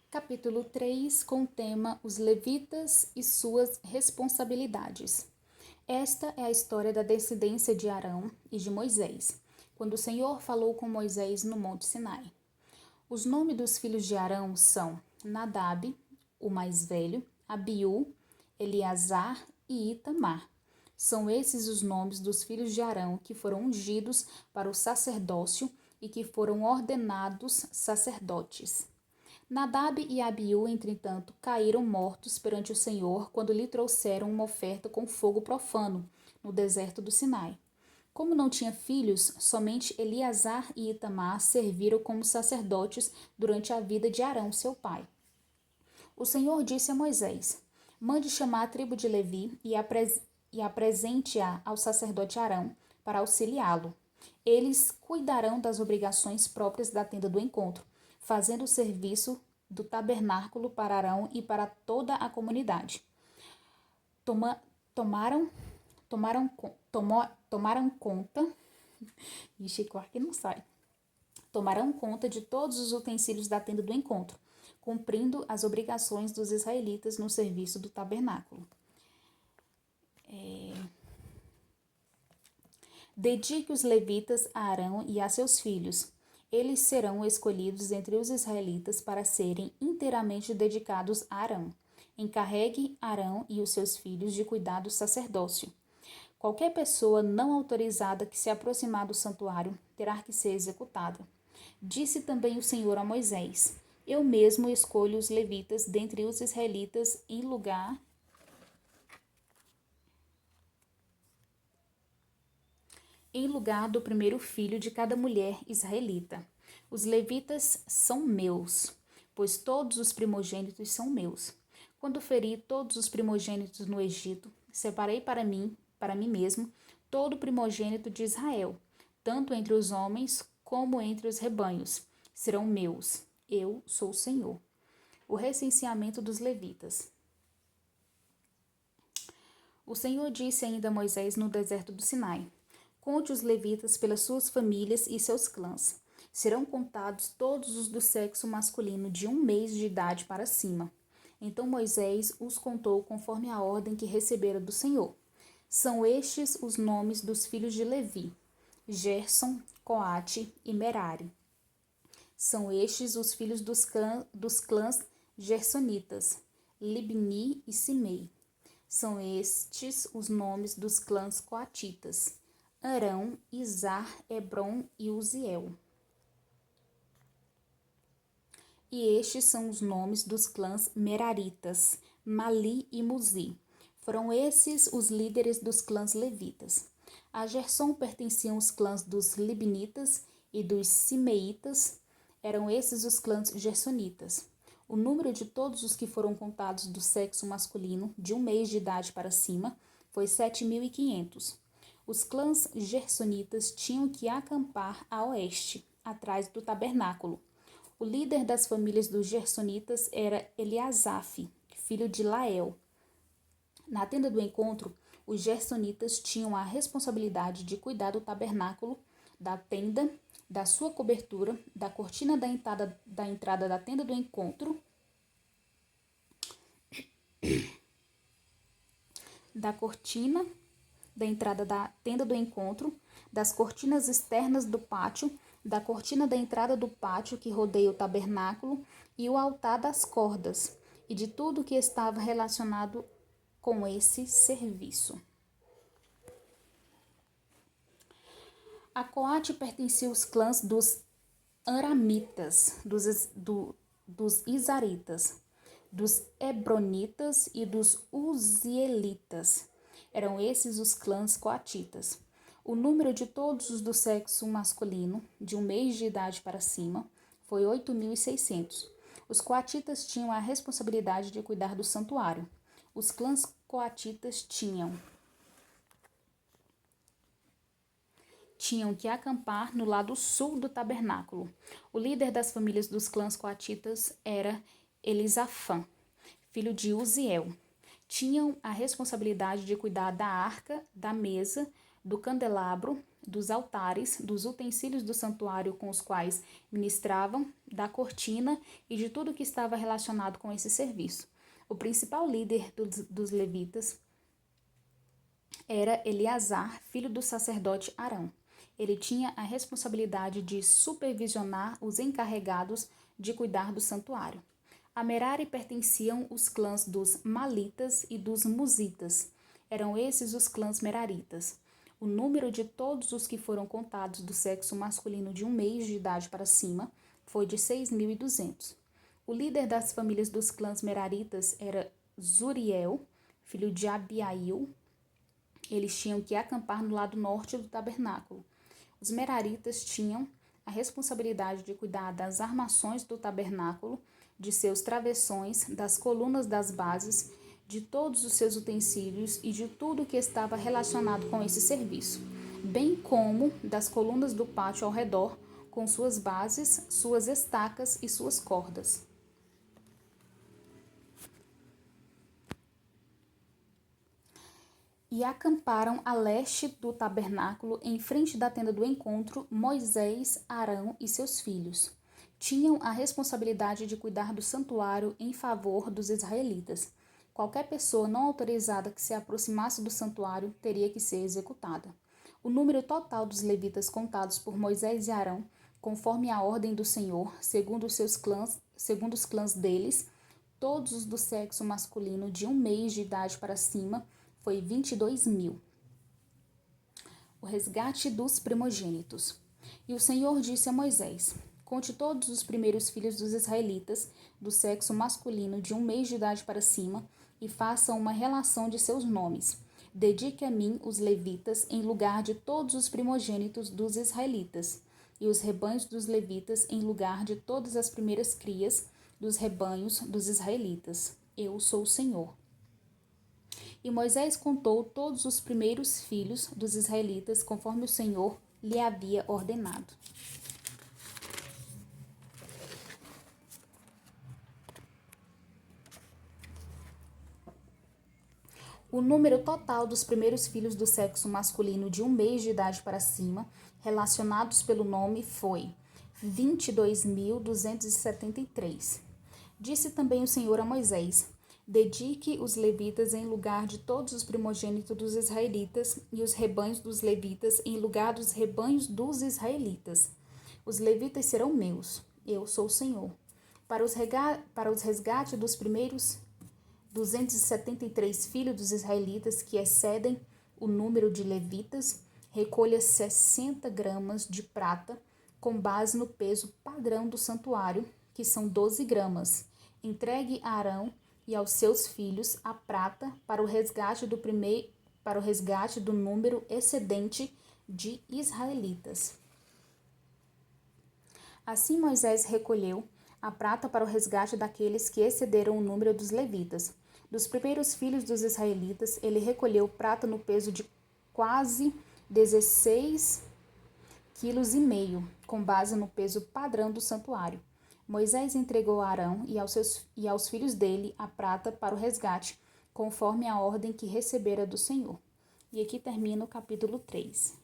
Capítulo 3, com o tema Os Levitas e suas responsabilidades. Esta é a história da descendência de Arão e de Moisés, quando o Senhor falou com Moisés no Monte Sinai. Os nomes dos filhos de Arão são Nadab, o mais velho, Abiú, Eleazar e Itamar. São esses os nomes dos filhos de Arão que foram ungidos para o sacerdócio e que foram ordenados sacerdotes. Nadab e Abiú, entretanto, caíram mortos perante o Senhor quando lhe trouxeram uma oferta com fogo profano, no deserto do Sinai. Como não tinha filhos, somente Eleazar e Itamar serviram como sacerdotes durante a vida de Arão, seu pai. O Senhor disse a Moisés: Mande chamar a tribo de Levi e apresente-a ao sacerdote Arão, para auxiliá-lo. Eles cuidarão das obrigações próprias da tenda do encontro, fazendo o serviço do tabernáculo para Arão e para toda a comunidade. Toma, tomaram, tomaram conta. Ixi, claro que não sai. Tomarão conta de todos os utensílios da tenda do encontro, cumprindo as obrigações dos israelitas no serviço do tabernáculo. Dedique os levitas a Arão e a seus filhos. Eles serão escolhidos entre os israelitas para serem inteiramente dedicados a Arão. Encarregue Arão e os seus filhos de cuidar do sacerdócio. Qualquer pessoa não autorizada que se aproximar do santuário terá que ser executada. Disse também o Senhor a Moisés: Eu mesmo escolho os levitas dentre os israelitas em lugar do primeiro filho de cada mulher israelita. Os levitas são meus, pois todos os primogênitos são meus. Quando feri todos os primogênitos no Egito, separei para mim mesmo, todo o primogênito de Israel, tanto entre os homens como entre os rebanhos. Serão meus. Eu sou o Senhor. O recenseamento dos levitas. O Senhor disse ainda a Moisés no deserto do Sinai: Conte os levitas pelas suas famílias e seus clãs. Serão contados todos os do sexo masculino de 1 mês de idade para cima. Então Moisés os contou conforme a ordem que recebera do Senhor. São estes os nomes dos filhos de Levi: Gerson, Coate e Merari. São estes os filhos dos clãs gersonitas: Libni e Simei. São estes os nomes dos clãs coatitas: Arão, Izar, Hebron e Uziel. E estes são os nomes dos clãs meraritas: Mali e Muzi. Foram esses os líderes dos clãs levitas. A Gerson pertenciam os clãs dos libnitas e dos simeitas. Eram esses os clãs gersonitas. O número de todos os que foram contados do sexo masculino de 1 mês de idade para cima foi 7.500. Os clãs gersonitas tinham que acampar a oeste, atrás do tabernáculo. O líder das famílias dos gersonitas era Eliasaf, filho de Lael. Na tenda do encontro, os gersonitas tinham a responsabilidade de cuidar do tabernáculo, da tenda, da sua cobertura, da cortina da entrada da tenda do encontro, da cortina da entrada da tenda do encontro, das cortinas externas do pátio, da cortina da entrada do pátio que rodeia o tabernáculo e o altar das cordas, e de tudo que estava relacionado com esse serviço. A Coate pertencia aos clãs dos Aramitas, dos Izaritas, dos Hebronitas e dos Uzielitas. Eram esses os clãs coatitas. O número de todos os do sexo masculino, de 1 mês de idade para cima, foi 8.600. Os coatitas tinham a responsabilidade de cuidar do santuário. Os clãs coatitas tinham que acampar no lado sul do tabernáculo. O líder das famílias dos clãs coatitas era Elisafã, filho de Uziel. Tinham a responsabilidade de cuidar da arca, da mesa, do candelabro, dos altares, dos utensílios do santuário com os quais ministravam, da cortina e de tudo que estava relacionado com esse serviço. O principal líder dos levitas era Eleazar, filho do sacerdote Arão. Ele tinha a responsabilidade de supervisionar os encarregados de cuidar do santuário. A Merari pertenciam os clãs dos Malitas e dos Musitas. Eram esses os clãs meraritas. O número de todos os que foram contados do sexo masculino de 1 mês de idade para cima foi de 6.200. O líder das famílias dos clãs meraritas era Zuriel, filho de Abiail. Eles tinham que acampar no lado norte do tabernáculo. Os meraritas tinham a responsabilidade de cuidar das armações do tabernáculo, de seus travessões, das colunas das bases, de todos os seus utensílios e de tudo que estava relacionado com esse serviço, bem como das colunas do pátio ao redor, com suas bases, suas estacas e suas cordas. E acamparam a leste do tabernáculo, em frente da tenda do encontro, Moisés, Arão e seus filhos. Tinham a responsabilidade de cuidar do santuário em favor dos israelitas. Qualquer pessoa não autorizada que se aproximasse do santuário teria que ser executada. O número total dos levitas contados por Moisés e Arão, conforme a ordem do Senhor, segundo os clãs deles, todos os do sexo masculino de 1 mês de idade para cima, foi 22.000. O resgate dos primogênitos. E o Senhor disse a Moisés: conte todos os primeiros filhos dos israelitas, do sexo masculino de 1 mês de idade para cima, e faça uma relação de seus nomes. Dedique a mim os levitas em lugar de todos os primogênitos dos israelitas, e os rebanhos dos levitas em lugar de todas as primeiras crias dos rebanhos dos israelitas. Eu sou o Senhor. E Moisés contou todos os primeiros filhos dos israelitas, conforme o Senhor lhe havia ordenado. O número total dos primeiros filhos do sexo masculino de 1 mês de idade para cima, relacionados pelo nome, foi 22.273. Disse também o Senhor a Moisés: dedique os levitas em lugar de todos os primogênitos dos israelitas, e os rebanhos dos levitas em lugar dos rebanhos dos israelitas. Os levitas serão meus, eu sou o Senhor. Para os resgates dos primeiros 273 filhos dos israelitas que excedem o número de levitas, recolha 60 gramas de prata, com base no peso padrão do santuário, que são 12 gramas. Entregue a Arão e aos seus filhos a prata para o resgate do número excedente de israelitas. Assim Moisés recolheu a prata para o resgate daqueles que excederam o número dos levitas. Dos primeiros filhos dos israelitas, ele recolheu prata no peso de quase 16,5 kg, com base no peso padrão do santuário. Moisés entregou a Arão e aos filhos dele a prata para o resgate, conforme a ordem que recebera do Senhor. E aqui termina o capítulo 3.